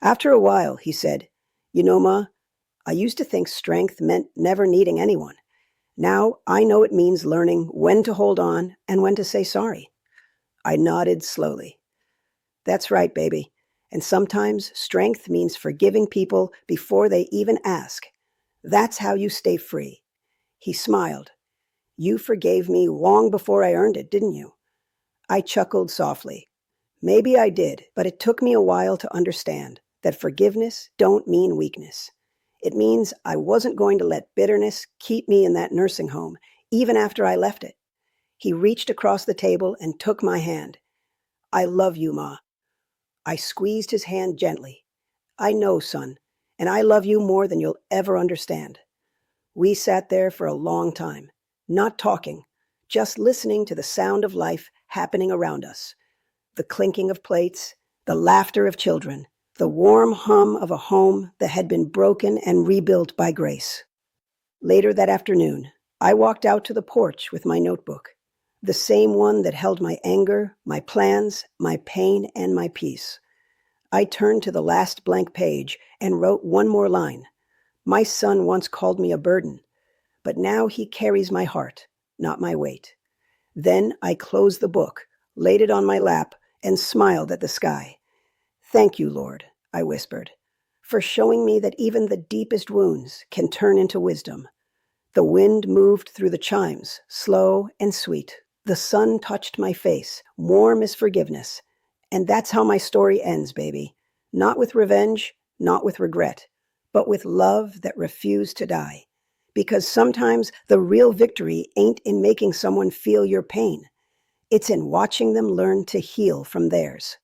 Speaker 1: After a while, he said, "You know, Ma, I used to think strength meant never needing anyone. Now I know it means learning when to hold on and when to say sorry." I nodded slowly. That's right, baby. And sometimes strength means forgiving people before they even ask. That's how you stay free. He smiled. You forgave me long before I earned it, didn't you? I chuckled softly. Maybe I did, but it took me a while to understand that forgiveness don't mean weakness. It means I wasn't going to let bitterness keep me in that nursing home, even after I left it. He reached across the table and took my hand. I love you, Ma. I squeezed his hand gently. I know, son, and I love you more than you'll ever understand. We sat there for a long time, not talking, just listening to the sound of life happening around us. The clinking of plates, the laughter of children, the warm hum of a home that had been broken and rebuilt by grace. Later that afternoon, I walked out to the porch with my notebook, the same one that held my anger, my plans, my pain, and my peace. I turned to the last blank page and wrote one more line. My son once called me a burden, but now he carries my heart, not my weight. Then I closed the book, laid it on my lap, and smiled at the sky. Thank you, Lord, I whispered, for showing me that even the deepest wounds can turn into wisdom. The wind moved through the chimes, slow and sweet. The sun touched my face, warm as forgiveness. And that's how my story ends, baby. Not with revenge, not with regret, but with love that refused to die. Because sometimes the real victory ain't in making someone feel your pain. It's in watching them learn to heal from theirs.